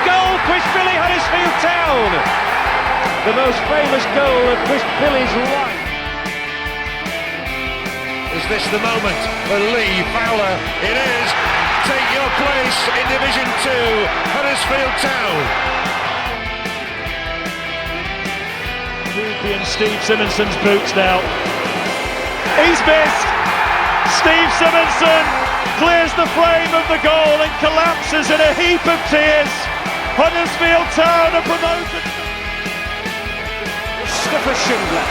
goal, Quishbilly Huddersfield Town! The most famous goal of Quishbilly's life. Is this the moment for Lee Fowler? It is. Take your place in Division 2, Huddersfield Town. And Steve Simonson's boots now. He's missed. Steve Simonson clears the frame of the goal and collapses in a heap of tears. Huddersfield Town are promoted. Mustafa Schindler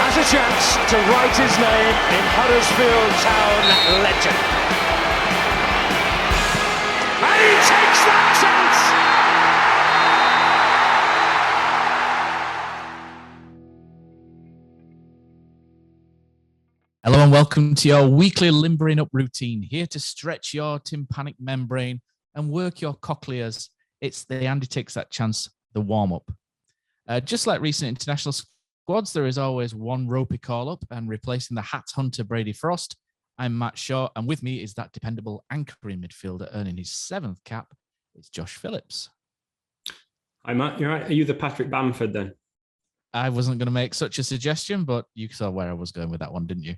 has a chance to write his name in Huddersfield Town legend. And he takes that chance! Hello and welcome to your weekly limbering up routine, here to stretch your tympanic membrane and work your cochlears. It's the Andy Takes That Chance, the warm-up. Just like recent international squads, there is always one ropey call-up, and replacing the hat hunter Brady Frost, I'm Matt Shaw, and with me is that dependable anchoring midfielder earning his 7th cap. It's Josh Phillips. Hi Matt, you're right. Are you the Patrick Bamford then? I wasn't going to make such a suggestion, but you saw where I was going with that one, didn't you?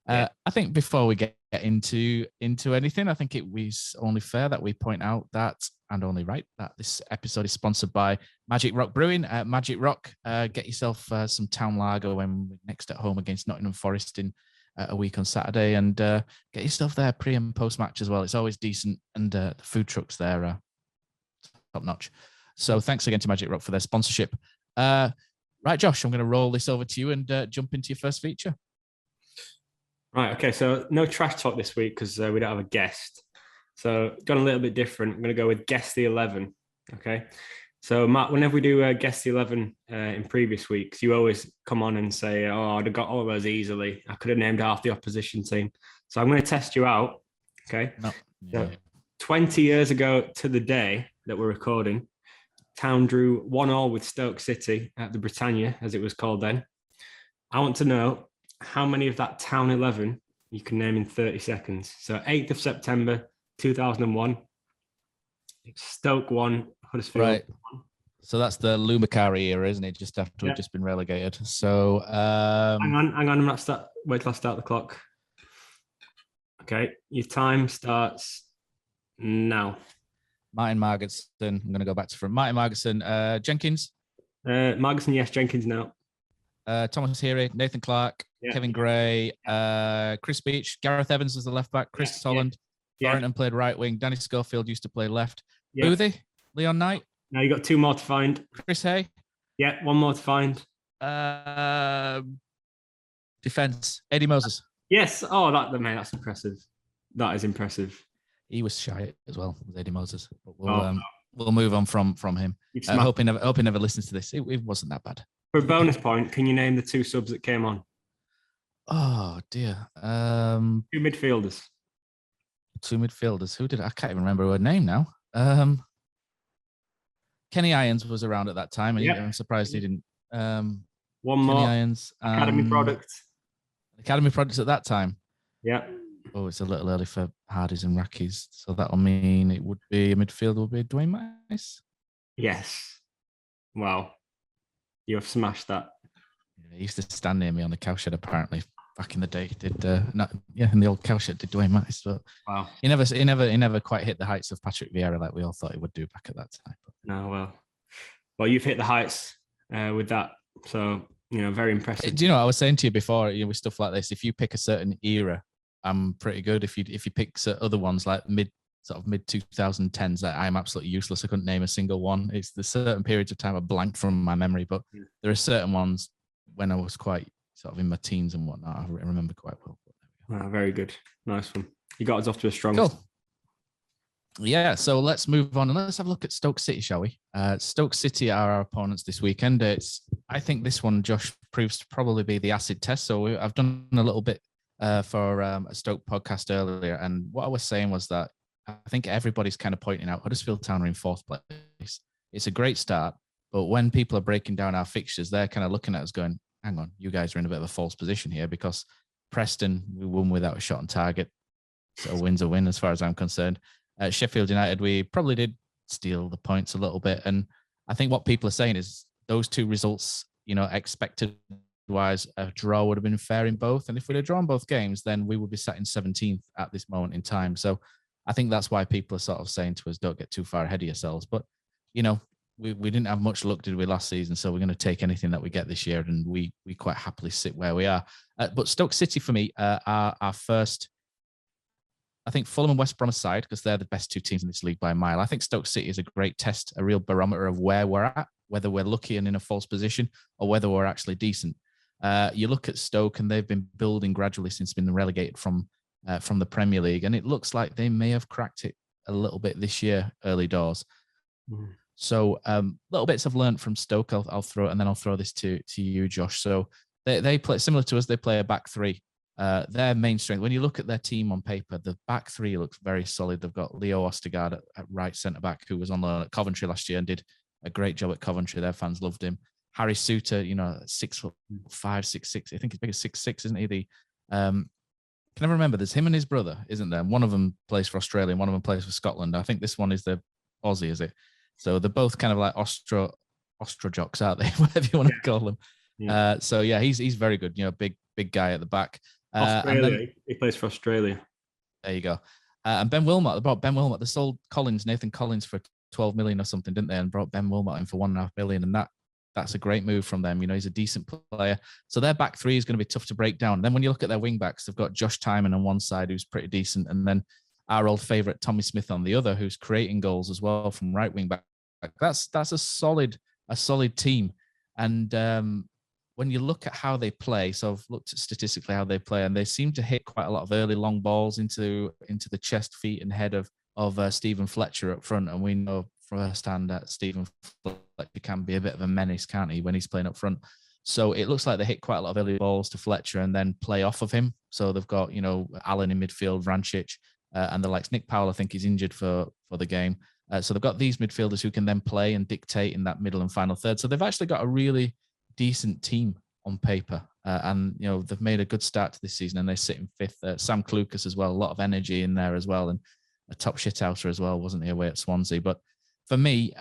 Yeah. I think before we get into anything, I think it was only fair that we point out that, and only right, that this episode is sponsored by Magic Rock Brewing. Magic Rock, get yourself some town lager when we're next at home against Nottingham Forest in a week on Saturday, and get yourself there pre and post match as well. It's always decent, and the food trucks there are top notch. So thanks again to Magic Rock for their sponsorship. Right, Josh, I'm going to roll this over to you and jump into your first feature. Right, okay, so no trash talk this week because we don't have a guest. So gone a little bit different. I'm going to go with Guess the 11, okay? So Matt, whenever we do Guess the 11 in previous weeks, you always come on and say, oh, I'd have got all of those easily. I could have named half the opposition team. So I'm going to test you out, okay? No. Yeah. So 20 years ago to the day that we're recording, Town drew 1-1 with Stoke City at the Britannia, as it was called then. I want to know how many of that Town 11 you can name in 30 seconds. So 8th of September, 2001. Stoke 1, Huddersfield Right. 1. So that's the Lumacari era, isn't it? Just after we've just been relegated. So Hang on. I'm not wait till I start the clock. Okay, your time starts now. Martin Margetson. I'm going to go back to from Martin Margetson. Jenkins. Margetson, yes. Jenkins now. Thomas Heary, Nathan Clark, Kevin Gray, Chris Beach, Gareth Evans was the left back, Chris Holland, Thornton played right wing, Danny Schofield used to play left, Boothie, Leon Knight. Now you got 2 more to find. Chris Hay. Yeah, 1 more to find. Defense, Eddie Moses. Yes. Oh, that's impressive. That is impressive. He was shy as well, was Eddie Moses. But we'll move on from him. I hope he never listens to this. It wasn't that bad. For a bonus point, can you name the 2 subs that came on? Oh dear. 2 midfielders. 2 midfielders. Who did I can't even remember her name now. Kenny Irons was around at that time, and I'm surprised he didn't. 1 more. Kenny Irons. Academy product. Academy products at that time. Yeah. Oh, it's a little early for Hardys and Rackies, so that'll mean it would be a midfielder would be Dwayne Mice. Yes. Wow. You have smashed that. Yeah, he used to stand near me on the cowshed apparently back in the day. Did in the old cowshed did Dwayne Mice, but wow, he never quite hit the heights of Patrick Vieira like we all thought he would do back at that time. No, well, you've hit the heights with that, so very impressive. Do you know what I was saying to you before? With stuff like this, if you pick a certain era, I'm pretty good. If you pick other ones like mid 2010s, I'm absolutely useless. I couldn't name a single one. It's the certain periods of time are blanked from my memory, but there are certain ones when I was quite sort of in my teens and whatnot. I remember quite well. Wow, very good, nice one. You got us off to a strong. Cool. Yeah, so let's move on and let's have a look at Stoke City, shall we? Stoke City are our opponents this weekend. I think this one, Josh, proves to probably be the acid test. So I've done a little bit for a Stoke podcast earlier, and what I was saying was that I think everybody's kind of pointing out Huddersfield Town are in 4th place. It's a great start, but when people are breaking down our fixtures, they're kind of looking at us going, hang on, you guys are in a bit of a false position here because Preston, we won without a shot on target. So a win's a win as far as I'm concerned. Sheffield United, we probably did steal the points a little bit. And I think what people are saying is those two results, expected wise, a draw would have been fair in both. And if we'd have drawn both games, then we would be sat in 17th at this moment in time. So I think that's why people are sort of saying to us, don't get too far ahead of yourselves. But, we didn't have much luck, did we, last season? So we're going to take anything that we get this year, and we quite happily sit where we are. But Stoke City, for me, are our first, I think Fulham and West Brom aside, because they're the best two teams in this league by a mile. I think Stoke City is a great test, a real barometer of where we're at, whether we're lucky and in a false position or whether we're actually decent. You look at Stoke, and they've been building gradually since being relegated from the Premier League, and it looks like they may have cracked it a little bit this year, early doors. So little bits I've learned from Stoke, I'll throw it, and then I'll throw this to you, Josh. So they play similar to us. They play a back three. Their main strength, when you look at their team on paper, the back three looks very solid. They've got Leo Ostergaard at right centre back, who was on loan at Coventry last year and did a great job at Coventry. Their fans loved him. Harry Suter, 6'5", 6'6". I think he's big as 6'6", isn't he? Can never remember. There's him and his brother, isn't there? And one of them plays for Australia and one of them plays for Scotland. I think this one is the Aussie, is it? So they're both kind of like Ostrojocks, aren't they? Whatever you want to call them. Yeah. So yeah, he's very good. Big guy at the back. Australia. He plays for Australia. There you go. And Ben Wilmot. They brought Ben Wilmot. They sold Nathan Collins for 12 million or something, didn't they? And brought Ben Wilmot in for 1.5 million. And that's a great move from them. He's a decent player. So their back three is going to be tough to break down. And then when you look at their wing backs, they've got Josh Timon on one side, who's pretty decent, and then our old favourite Tommy Smith on the other, who's creating goals as well from right wing back. That's a solid team. And when you look at how they play, so I've looked at statistically how they play, and they seem to hit quite a lot of early long balls into the chest, feet, and head of Stephen Fletcher up front. And we know firsthand that Stephen Fletcher can be a bit of a menace, can't he, when he's playing up front? So it looks like they hit quite a lot of early balls to Fletcher and then play off of him. So they've got Allen in midfield, Vrancic, and the likes. Nick Powell, I think, is injured for the game. So they've got these midfielders who can then play and dictate in that middle and final third. So they've actually got a really decent team on paper. And, they've made a good start to this season, and they sit in fifth. Sam Klukas as well, a lot of energy in there as well, and a top shit-outer as well, wasn't he, away at Swansea? But for me,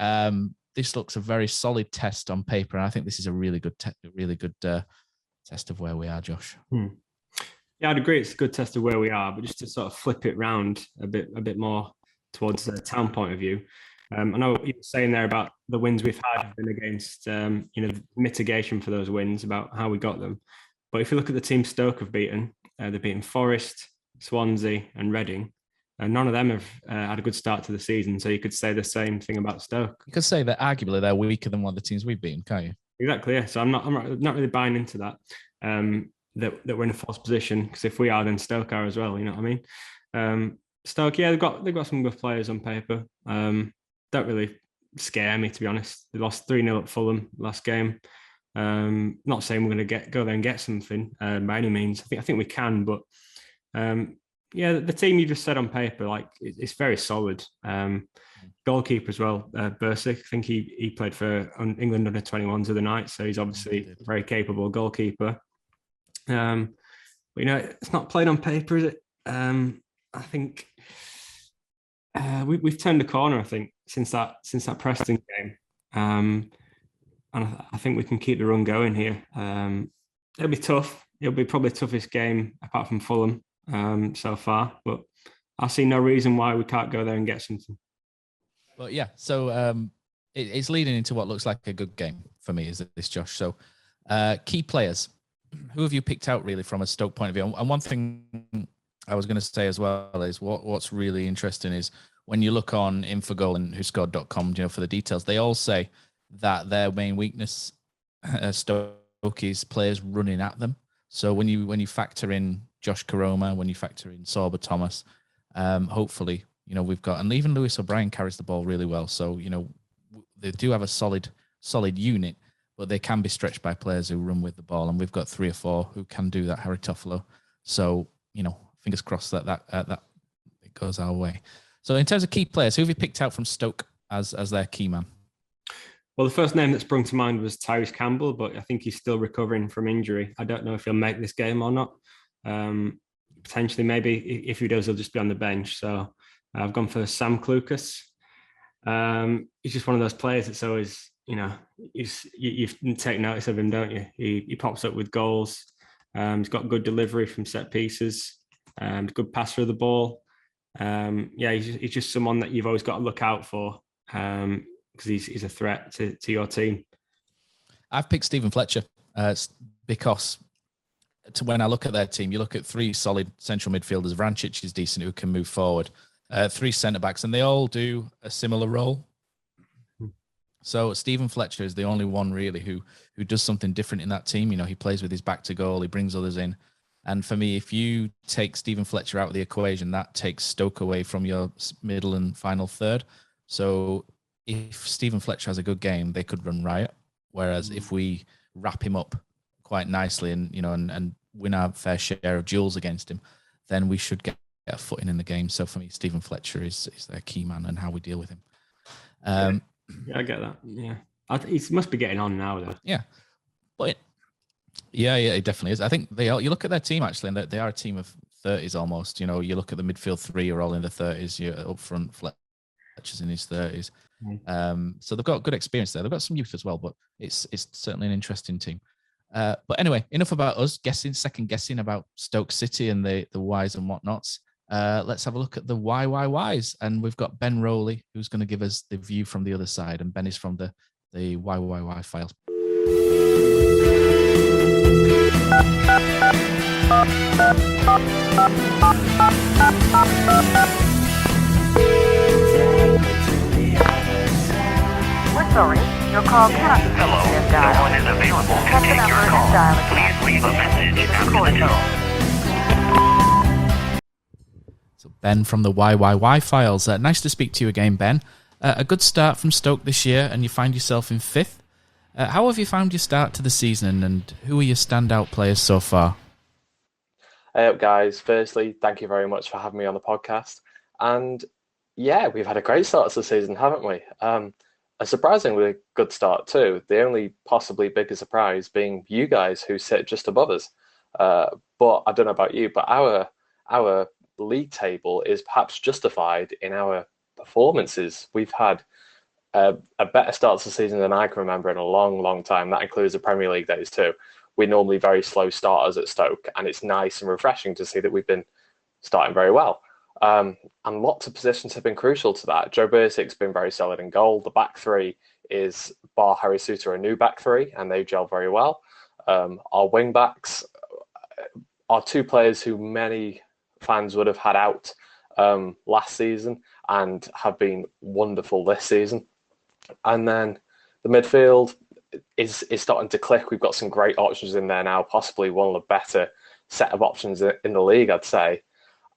this looks a very solid test on paper, and I think this is a really good test of where we are, Josh. Yeah, I'd agree. It's a good test of where we are, but just to sort of flip it round a bit more towards the town point of view. I know what you were saying there about the wins we've had have been against, mitigation for those wins, about how we got them. But if you look at the team Stoke have beaten, they've beaten Forest, Swansea and Reading, and none of them have had a good start to the season. So you could say the same thing about Stoke. You could say that arguably they're weaker than one of the teams we've beaten, can't you? Exactly, yeah. So I'm not really buying into that, that we're in a false position, because if we are, then Stoke are as well, you know what I mean? Stoke, yeah, they've got some good players on paper. Don't really scare me, to be honest. They lost 3-0 at Fulham last game. Not saying we're going to go there and get something by any means. I think we can, but the team you just said on paper, it's very solid. Goalkeeper as well, Bursic. I think he played for England under 21s the other night, so he's obviously a very capable goalkeeper. But it's not played on paper, is it? I think we've turned a corner, I think, since that Preston game, and I think we can keep the run going here. It'll be tough. It'll be probably the toughest game apart from Fulham so far, but I see no reason why we can't go there and get something. Well, yeah. So it's leading into what looks like a good game for me, is this, Josh? So key players. Who have you picked out really from a Stoke point of view? And one thing I was going to say as well is what's really interesting is when you look on Infogol and whoscored.com, for the details, they all say that their main weakness, Stoke, is players running at them. So when you factor in Josh Koroma, when you factor in Sorba Thomas, hopefully, we've got, and even Lewis O'Brien carries the ball really well. So, they do have a solid unit, but they can be stretched by players who run with the ball. And we've got 3 or 4 who can do that, Harry Toffolo. So, fingers crossed that it goes our way. So in terms of key players, who have you picked out from Stoke as their key man? Well, the first name that sprung to mind was Tarris Campbell, but I think he's still recovering from injury. I don't know if he'll make this game or not. Potentially, maybe if he does, he'll just be on the bench. So I've gone for Sam Clucas. He's just one of those players that's always, you take notice of him, don't you? He pops up with goals. He's got good delivery from set pieces. Good passer of the ball. He's just someone that you've always got to look out for because he's a threat to your team. I've picked Stephen Fletcher because when I look at their team, you look at three solid central midfielders. Vrancic is decent, who can move forward. Three centre-backs, and they all do a similar role. So Stephen Fletcher is the only one really who does something different in that team. He plays with his back to goal. He brings others in. And for me, if you take Stephen Fletcher out of the equation, that takes Stoke away from your middle and final third. So if Stephen Fletcher has a good game, they could run riot. Whereas if we wrap him up quite nicely and win our fair share of duels against him, then we should get a footing in the game. So for me, Stephen Fletcher is their key man and how we deal with him. Yeah, I get that. Yeah, he must be getting on now, though. Yeah, but yeah, it definitely is. I think they are. You look at their team actually, and they are a team of 30s almost. You look at the midfield three are all in the 30s. You're up front, Fletcher's in his 30s. So they've got good experience there. They've got some youth as well, but it's certainly an interesting team. But anyway, enough about us second guessing about Stoke City and the whys and whatnots. Let's have a look at the whys, and we've got Ben Rowley, who's going to give us the view from the other side, and Ben is from the why files. We're sorry, your call cannot be Hello, taken no dial. one is available to Cut the take your number call. and dial again. Please leave a message after the tone. So Ben from the why files. Nice to speak to you again, Ben. A good start from Stoke this year, and you find yourself in 5th. How have you found your start to the season, and who are your standout players so far? Hey up, guys. Firstly, thank you very much for having me on the podcast. And yeah, we've had a great start to the season, haven't we? A surprisingly good start too. The only possibly bigger surprise being you guys who sit just above us. But I don't know about you, but our league table is perhaps justified in our performances. We've had a better start to the season than I can remember in a long, long time. That includes the Premier League days too. We're normally very slow starters at Stoke, and it's nice and refreshing to see that we've been starting very well. And lots of positions have been crucial to that. Joe Bursic's been very solid in goal. The back three is, bar Harry Suter, a new back three, and they've gelled very well. Our wing backs are two players who many fans would have had out last season and have been wonderful this season. And then the midfield is starting to click. We've got some great options in there now, possibly one of the better set of options in the league, I'd say.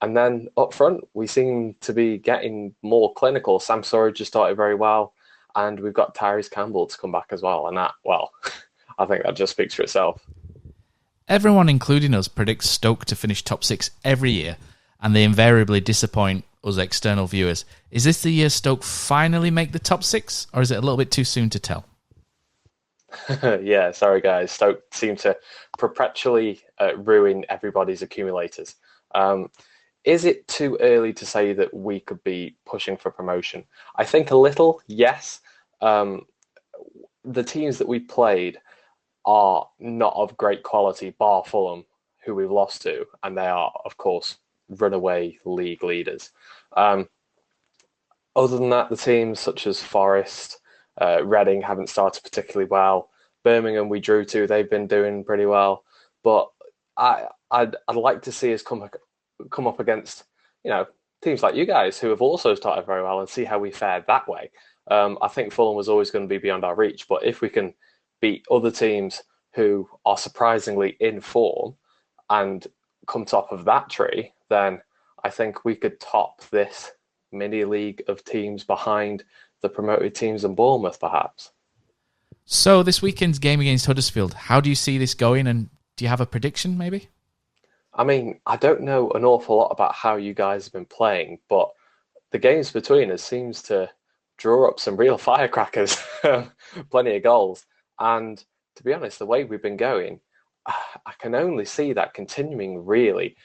And then up front, we seem to be getting more clinical. Sam Surridge just started very well, and we've got Tarris Campbell to come back as well. And that, well, I think that just speaks for itself. Everyone, including us, predicts Stoke to finish top 6 every year, and they invariably disappoint us external viewers. Is this the year Stoke finally make the top 6, or is it a little bit too soon to tell? Yeah, sorry guys. Stoke seem to perpetually ruin everybody's accumulators. Is it too early to say that we could be pushing for promotion? I think a little, yes. The teams that we played are not of great quality, bar Fulham, who we've lost to, and they are, of course, runaway league leaders. Other than that, the teams such as Forest, Reading haven't started particularly well. Birmingham we drew to, they've been doing pretty well. But I'd like to see us come up against, teams like you guys who have also started very well and see how we fared that way. I think Fulham was always going to be beyond our reach, but if we can beat other teams who are surprisingly in form and come top of that tree, then I think we could top this mini league of teams behind the promoted teams in Bournemouth, perhaps. So this weekend's game against Huddersfield, how do you see this going, and do you have a prediction maybe? I mean, I don't know an awful lot about how you guys have been playing, but the games between us seems to draw up some real firecrackers, plenty of goals. And to be honest, the way we've been going, I can only see that continuing, really.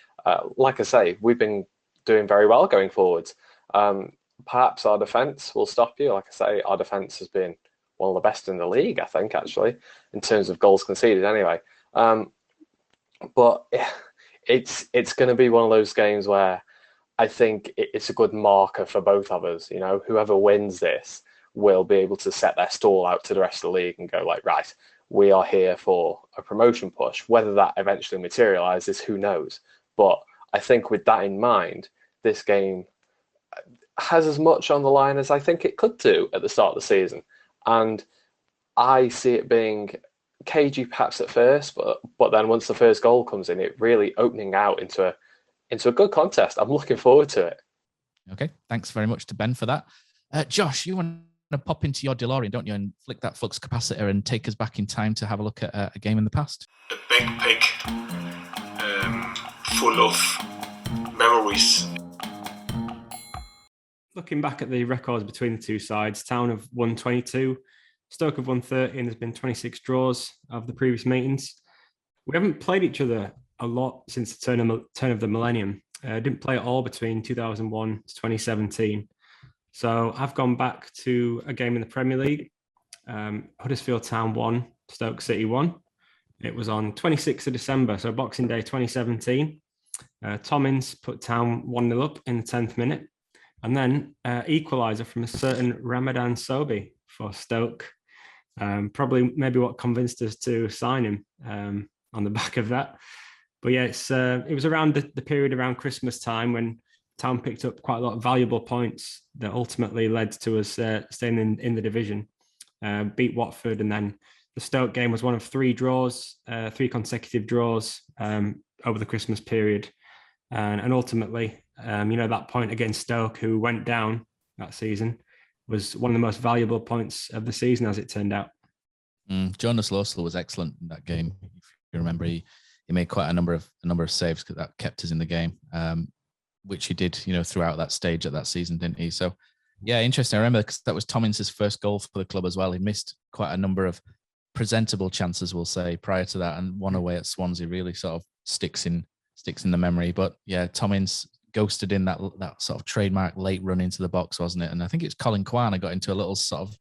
Like I say, we've been doing very well going forwards. Perhaps our defence will stop you. Like I say, our defence has been one of the best in the league, I think, actually, in terms of goals conceded anyway. But it's going to be one of those games where I think it's a good marker for both of us. You know, whoever wins this will be able to set their stall out to the rest of the league and go like, right, we are here for a promotion push. Whether that eventually materialises, who knows? But I think with that in mind, this game has as much on the line as I think it could do at the start of the season. And I see it being cagey perhaps at first, but then once the first goal comes in, it really opening out into a good contest. I'm looking forward to it. Okay, thanks very much to Ben for that. Josh, you want to pop into your DeLorean, don't you, and flick that flux capacitor and take us back in time to have a look at a game in the past? A backpack full of memories. Looking back at the records between the two sides, Town have won 22, Stoke have won 30, and there's been 26 draws of the previous meetings. We haven't played each other a lot since the turn of the millennium. Didn't play at all between 2001 to 2017. So I've gone back to a game in the Premier League. Huddersfield Town won, Stoke City won. It was on 26th of December, so Boxing Day 2017. Tommins put Town 1-0 up in the 10th minute. And then equaliser from a certain Ramadan Sobhi for Stoke. Probably maybe what convinced us to sign him on the back of that. But yeah, it was around the period around Christmas time when Town picked up quite a lot of valuable points that ultimately led to us staying in the division. Beat Watford, and then the Stoke game was one of three consecutive draws over the Christmas period. And ultimately, that point against Stoke, who went down that season, was one of the most valuable points of the season, as it turned out. Jonas Losel was excellent in that game. If you remember, he made quite a number of saves because that kept us in the game, which he did, throughout that stage of that season, didn't he? So, yeah, interesting. I remember because that was Tommins' first goal for the club as well. He missed quite a number of presentable chances, we'll say, prior to that, and one away at Swansea really sort of sticks in the memory. But yeah, Tommins ghosted in that sort of trademark late run into the box, wasn't it? And I think it's Colin Kwana got into a little sort of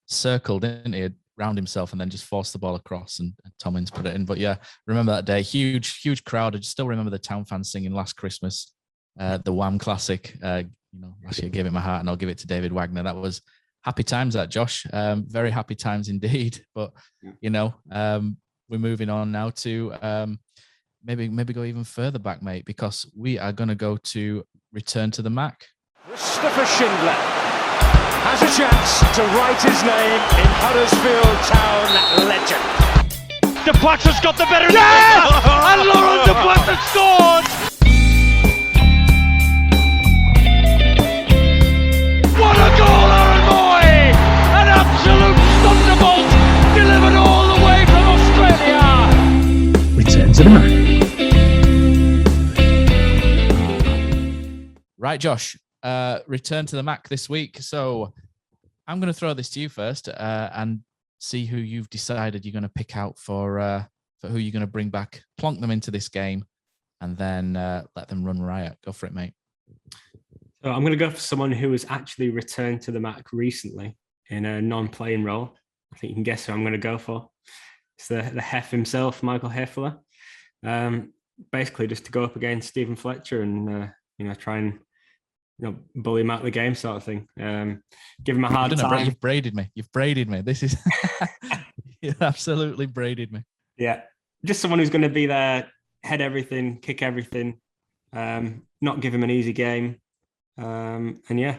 circle, didn't he, round himself, and then just forced the ball across, and Tommins put it in. But yeah, remember that day, huge crowd. I still remember the Town fans singing Last Christmas, the Wham classic. Last year I gave it my heart and I'll give it to David Wagner. That was happy times, that, Josh. Very happy times indeed. But we're moving on now to maybe go even further back, mate, because we are going to go to Return to the Mac. Christopher Schindler has a chance to write his name in Huddersfield Town legend. De Platter's got the better. Yes! And Laurent De Platter scored! What a goal, Aaron Moy! An absolute thunderbolt delivered all the way from Australia. Return to the Mac. Right, Josh. Return to the Mac this week. So I'm going to throw this to you first and see who you've decided you're going to pick out for who you're going to bring back, plonk them into this game, and then let them run riot. Go for it, mate. So I'm going to go for someone who has actually returned to the Mac recently in a non-playing role. I think you can guess who I'm going to go for. It's the Hef himself, Michael Heffler. Basically, just to go up against Stephen Fletcher and try and bully him out of the game, sort of thing. Give him a hard time. You've braided me. This is you absolutely braided me. Yeah, just someone who's going to be there, head everything, kick everything, not give him an easy game. And yeah,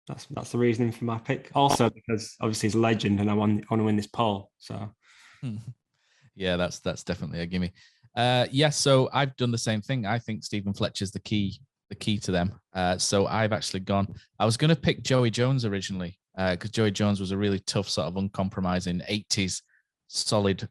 that's the reasoning for my pick. Also, because obviously he's a legend, and I want to win this poll. So, yeah, that's definitely a gimme. So I've done the same thing. I think Stephen Fletcher's the key to them. So I've actually gone. I was going to pick Joey Jones originally because Joey Jones was a really tough, sort of uncompromising 80s solid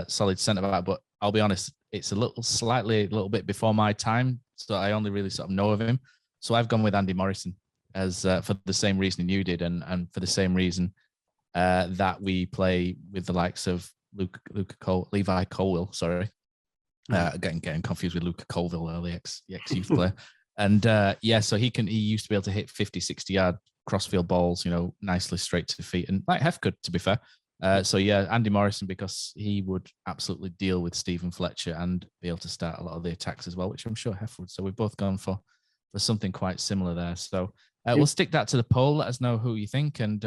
centre back. But I'll be honest, it's a little bit before my time, so I only really sort of know of him. So I've gone with Andy Morrison as for the same reason you did, and for the same reason that we play with the likes of Levi Colwill. Sorry, getting confused with Luca Colville, the ex-youth player. And so he used to be able to hit 50, 60-yard crossfield balls, nicely straight to the feet. And like Hef could, to be fair. Andy Morrison, because he would absolutely deal with Stephen Fletcher and be able to start a lot of the attacks as well, which I'm sure Hef would. So we've both gone for something quite similar there. So we'll stick that to the poll. Let us know who you think, and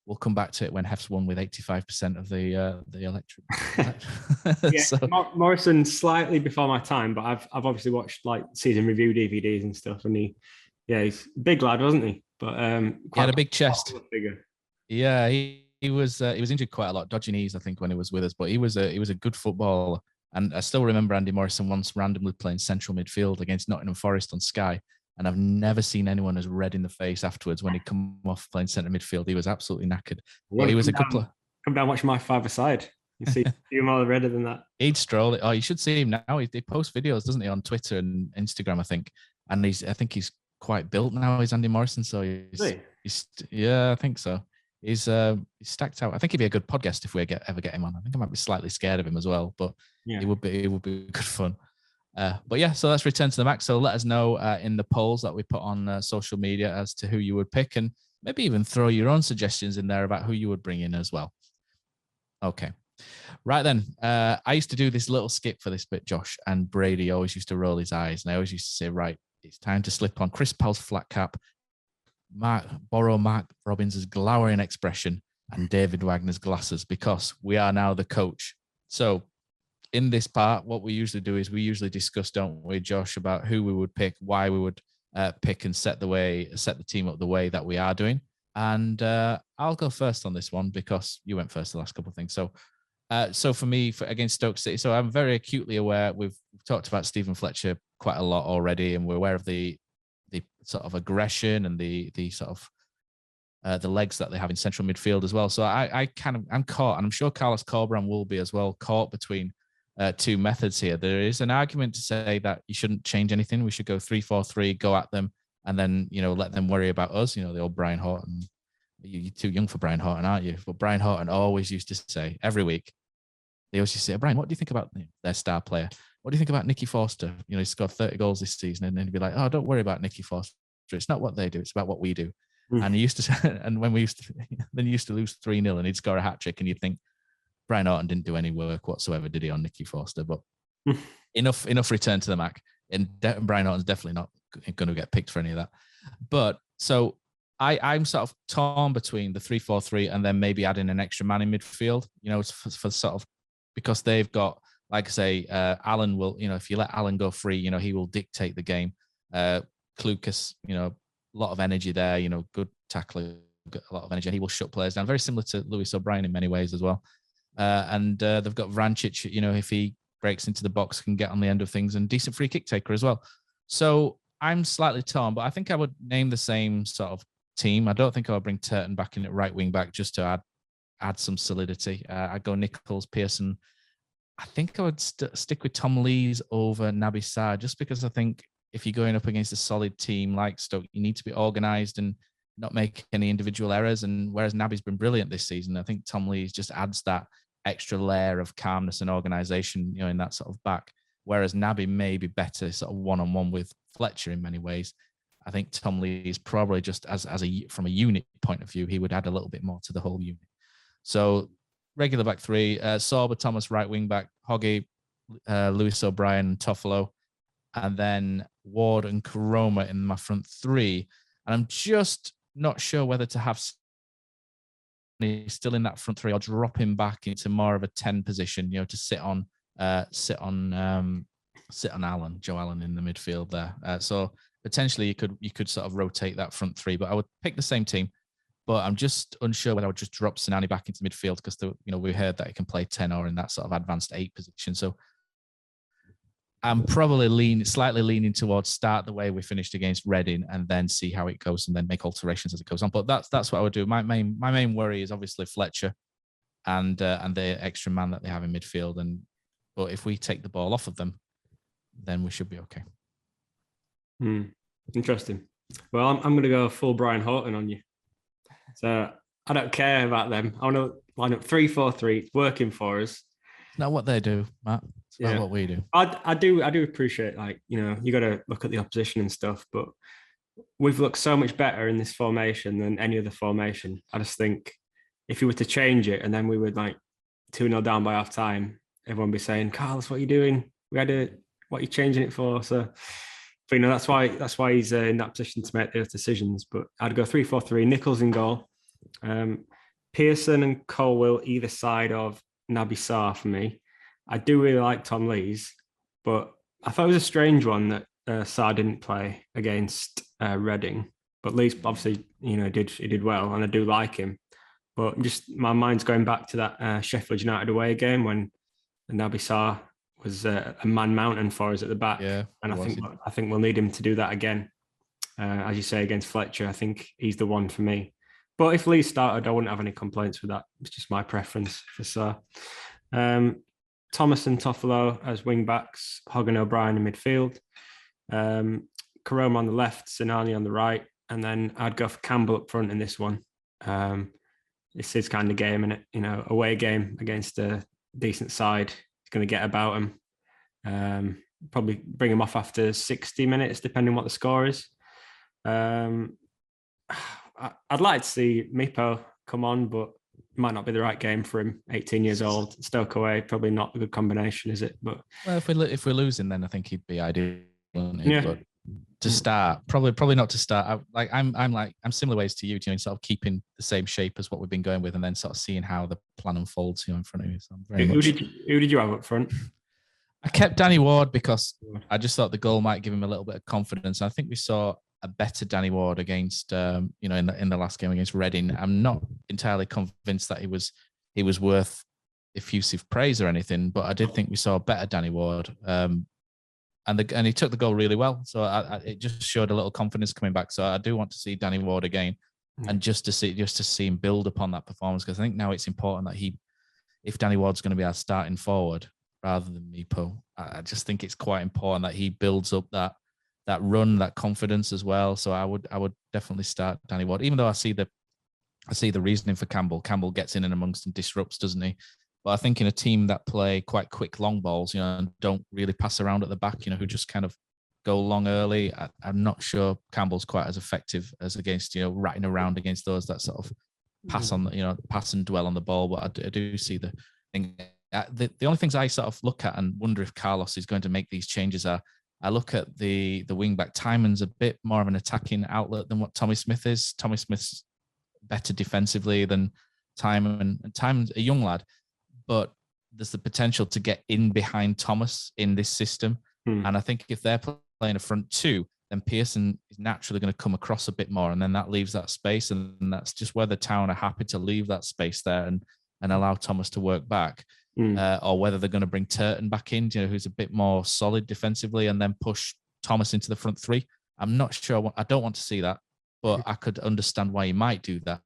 we'll come back to it when Hef's won with 85% of the electorate. So, Morrison slightly before my time, but I've obviously watched like season review DVDs and stuff, and he's a big lad, wasn't he? But he had a big chest. Figure. Yeah, he was injured quite a lot, dodgy knees, I think, when he was with us. But he was a good footballer, and I still remember Andy Morrison once randomly playing central midfield against Nottingham Forest on Sky, and I've never seen anyone as red in the face afterwards when he come off playing centre midfield. He was absolutely knackered. But he was a good player. Come down, watch my five-a-side. You see him all redder than that. He'd stroll it. Oh, you should see him now. He posts videos, doesn't he, on Twitter and Instagram, I think. And I think he's quite built now. He's Andy Morrison, so he's I think so. He's stacked out. I think he'd be a good podcast if we ever get him on. I think I might be slightly scared of him as well, but it would be good fun. So let's return to the Mac. So let us know in the polls that we put on social media as to who you would pick, and maybe even throw your own suggestions in there about who you would bring in as well. Okay. Right then, I used to do this little skip for this bit, Josh, and Brady always used to roll his eyes, and I always used to say, right, it's time to slip on Chris Powell's flat cap, Mark Robbins' glowering expression, and David Wagner's glasses, because we are now the coach. So in this part, what we usually do is we usually discuss, don't we, Josh, about who we would pick, why we would pick, and set the team up the way that we are doing. And I'll go first on this one because you went first the last couple of things. So for me, against Stoke City, so I'm very acutely aware. We've talked about Stephen Fletcher quite a lot already, and we're aware of the sort of aggression and the sort of the legs that they have in central midfield as well. So I'm caught, and I'm sure Carlos Corberán will be as well, caught between two methods here. There is an argument to say that you shouldn't change anything. We should go 3-4-3, go at them, and then let them worry about us. The old Brian Horton. You're too young for Brian Horton, aren't you? But Brian Horton always used to say every week. They always used to say, Brian, what do you think about their star player? What do you think about Nicky Forster? He scored 30 goals this season, and then he'd be like, oh, don't worry about Nicky Forster. It's not what they do. It's about what we do. And he used to, and when we used to, then he used to lose 3-0 and he'd score a hat trick, and you'd think Brian Horton didn't do any work whatsoever, did he, on Nicky Forster? But enough return to the Mac. And Brian Horton's definitely not going to get picked for any of that. But so I'm sort of torn between the 3-4-3 and then maybe adding an extra man in midfield, for sort of, because they've got, like I say, Alan will, if you let Alan go free, he will dictate the game. Klukas, a lot of energy there, good tackler, a lot of energy. He will shut players down, very similar to Lewis O'Brien in many ways as well. And they've got Vrancic, if he breaks into the box, can get on the end of things, and decent free kick taker as well. So I'm slightly torn, but I think I would name the same sort of team. I don't think I would bring Turton back in at right wing back just to add some solidity. I'd go Nichols, Pearson. I think I would stick with Tom Lees over Naby Sarr, just because I think if you're going up against a solid team like Stoke, you need to be organised and not make any individual errors. And whereas Naby's been brilliant this season, I think Tom Lees just adds that extra layer of calmness and organisation, in that sort of back. Whereas Naby may be better sort of one-on-one with Fletcher in many ways. I think Tom Lees probably just from a unit point of view, he would add a little bit more to the whole unit. So regular back three, Sorba, Thomas, right wing back, Hoggy, Lewis O'Brien, and Toffolo, and then Ward and Karoma in my front three. And I'm just not sure whether to have still in that front three or drop him back into more of a 10 position, to sit on Alan, Joe Allen in the midfield there. So potentially you could sort of rotate that front three, but I would pick the same team. But I'm just unsure whether I would just drop Sinani back into midfield because we heard that he can play 10 or in that sort of advanced 8 position. So I'm probably slightly leaning towards start the way we finished against Reading and then see how it goes and then make alterations as it goes on. But that's what I would do. My main worry is obviously Fletcher and the extra man that they have in midfield. But if we take the ball off of them, then we should be okay. Interesting. Well, I'm going to go full Brian Horton on you. So I don't care about them. I want to line up 3-4-3, working for us. Not what they do, Matt. That's what we do. I do appreciate, like, you got to look at the opposition and stuff, but we've looked so much better in this formation than any other formation. I just think if you were to change it and then we were like 2-0 down by half time, everyone would be saying, Carlos, what are you doing? What are you changing it for? So, but that's why he's in that position to make those decisions. But I'd go 3-4-3, Nichols in goal. Pearson and Colwill either side of Naby Sarr for me. I do really like Tom Lees, but I thought it was a strange one that Sarr didn't play against Reading. But Lees obviously, he did well, and I do like him. But just my mind's going back to that Sheffield United away game when Naby Sarr was a man mountain for us at the back. Yeah, and I think we'll need him to do that again. As you say, against Fletcher, I think he's the one for me. But if Lee started, I wouldn't have any complaints with that. It's just my preference for Sarr. Thomas and Toffolo as wing backs, Hogan O'Brien in midfield, Karoma on the left, Sinani on the right, and then I'd go for Campbell up front in this one. It's his kind of game, and away game against a decent side, he's going to get about him. Probably bring him off after 60 minutes, depending on what the score is. I'd like to see Mipo come on, but it might not be the right game for him. 18 years old, Stoke away, probably not a good combination, is it? But if we're losing, then I think he'd be ideal. Yeah. But to start, probably not to start. I'm similar ways to you, sort of keeping the same shape as what we've been going with, and then sort of seeing how the plan unfolds in front of you. So who did you have up front? I kept Danny Ward because I just thought the goal might give him a little bit of confidence. I think we saw a better Danny Ward against, in the last game against Reading. I'm not entirely convinced that he was worth effusive praise or anything, but I did think we saw a better Danny Ward. And he took the goal really well. So it just showed a little confidence coming back. So I do want to see Danny Ward again, and just to see him build upon that performance, because I think now it's important that if Danny Ward's going to be our starting forward rather than Mipo, I just think it's quite important that he builds up that run, that confidence as well. So I would definitely start Danny Ward, even though I see the reasoning for Campbell. Campbell gets in and amongst and disrupts, doesn't he? But I think in a team that play quite quick long balls, and don't really pass around at the back, who just kind of go long early, I'm not sure Campbell's quite as effective as against, ratting around against those that sort of pass on, pass and dwell on the ball. But I do see the thing. The only things I sort of look at and wonder if Carlos is going to make these changes are, I look at the wing back. Tymon's a bit more of an attacking outlet than what Tommy Smith is. Tommy Smith's better defensively than Tymon, and Tymon's a young lad, but there's the potential to get in behind Thomas in this system. And I think if they're playing a front two, then Pearson is naturally going to come across a bit more, and then that leaves that space, and that's just whether Town are happy to leave that space there and allow Thomas to work back. Or whether they're going to bring Turton back in, who's a bit more solid defensively, and then push Thomas into the front three. I'm not sure. I don't want to see that, but I could understand why he might do that.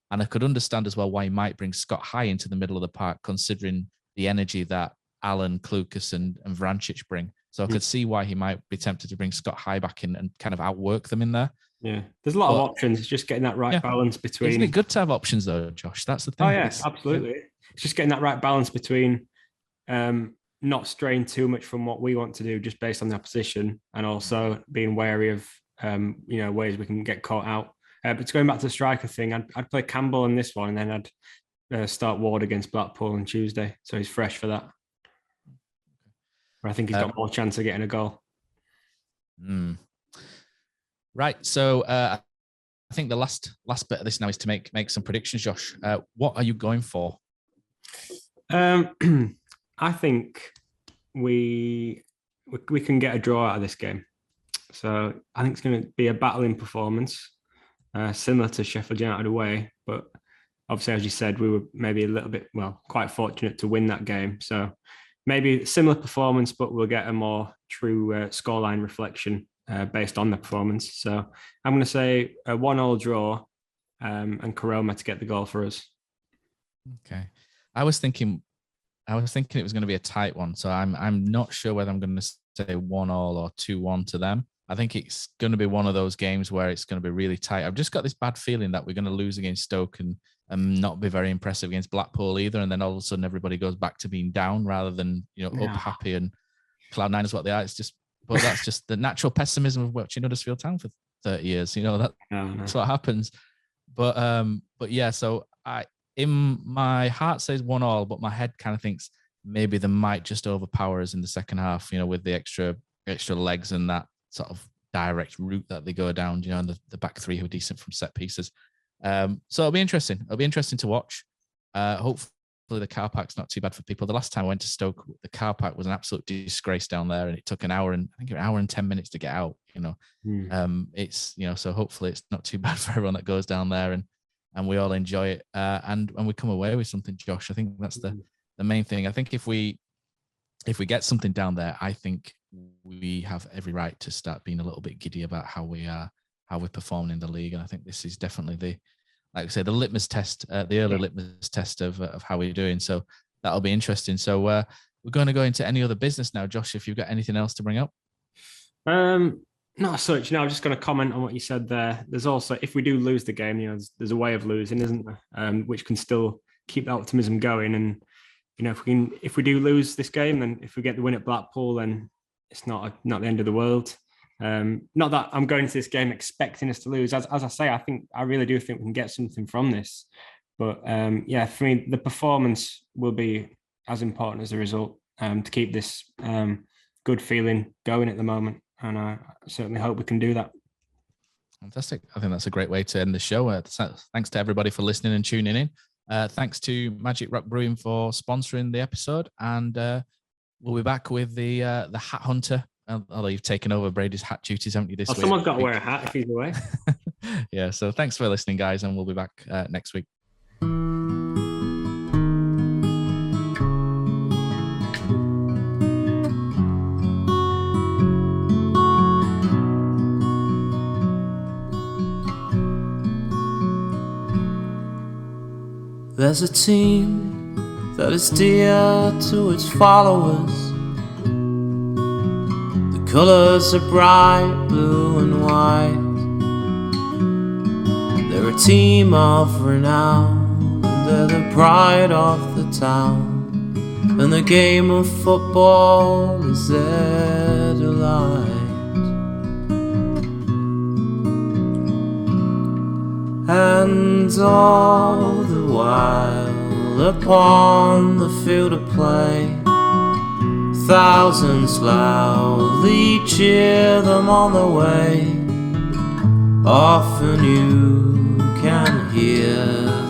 And I could understand as well why he might bring Scott High into the middle of the park, considering the energy that Allen, Klukas and Vrancic bring. So I could see why he might be tempted to bring Scott High back in and kind of outwork them in there. Yeah, there's a lot of options. It's just getting that right balance between... Isn't it good to have options though, Josh? That's the thing. Oh yeah, absolutely. It's just getting that right balance between not straying too much from what we want to do just based on the opposition, and also being wary of ways we can get caught out. But going back to the striker thing, I'd play Campbell in this one, and then I'd start Ward against Blackpool on Tuesday, so he's fresh for that. I think he's got more chance of getting a goal. Right, so I think the last bit of this now is to make some predictions. Josh, what are you going for? I think we can get a draw out of this game. So I think it's going to be a battling performance, similar to Sheffield United away. But obviously, as you said, we were maybe a little bit, quite fortunate to win that game. So maybe similar performance, but we'll get a more true scoreline reflection based on the performance. So I'm going to say a 1-1 draw and Karoma to get the goal for us. Okay. I was thinking it was going to be a tight one. So I'm not sure whether I'm going to say 1-1 or 2-1 to them. I think it's going to be one of those games where it's going to be really tight. I've just got this bad feeling that we're going to lose against Stoke and not be very impressive against Blackpool either. And then all of a sudden everybody goes back to being down rather than, up, happy, and cloud nine is what they are. But that's just the natural pessimism of watching Huddersfield Town for 30 years. That's what happens. But yeah, so in my heart says 1-1, but my head kind of thinks maybe they might just overpower us in the second half, with the extra legs and that sort of direct route that they go down, and the back three who are decent from set pieces. So it'll be interesting. It'll be interesting to watch. Hopefully the car park's not too bad for people. The last time I went to Stoke, the car park was an absolute disgrace down there, and it took an hour and 10 minutes to get out. It's so hopefully it's not too bad for everyone that goes down there, and we all enjoy it. And we come away with something, Josh. I think that's the main thing. I think if we get something down there, I think we have every right to start being a little bit giddy about how we're performing in the league. And I think this is definitely the litmus test, the early litmus test of how we're doing. So that'll be interesting. So we're going to go into any other business now, Josh, if you've got anything else to bring up. Not as such. I'm just going to comment on what you said there. There's also, if we do lose the game, there's a way of losing, isn't there? Which can still keep the optimism going. And if we do lose this game, then if we get the win at Blackpool, then it's not the end of the world. Not that I'm going to this game expecting us to lose. As I say, I really do think we can get something from this. But for me, the performance will be as important as the result to keep this good feeling going at the moment. And I certainly hope we can do that. Fantastic. I think that's a great way to end the show. Thanks to everybody for listening and tuning in. Thanks to Magic Rock Brewing for sponsoring the episode. And we'll be back with the Hat Hunter. Although you've taken over Brady's hat duties, haven't you, this week? Someone's got to wear a hat if he's away. Yeah, so thanks for listening, guys, and we'll be back next week. There's a team that is dear to its followers. The colours are bright blue and white. They're a team of renown, and they're the pride of the town. And the game of football is their delight. And all the while upon the field of play, thousands loudly cheer them on the way. Often you can hear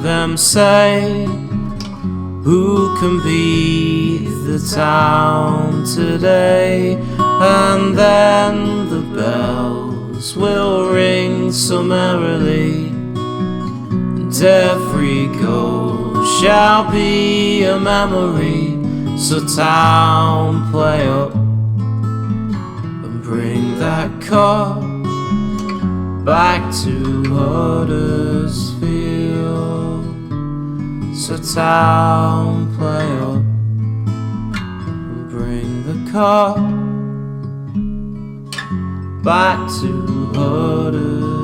them say, who can beat the town today? And then the bells will ring so merrily, and every goal shall be a memory. So town, play up and bring that cup back to Huddersfield. So town, play up and bring the cup back to Huddersfield.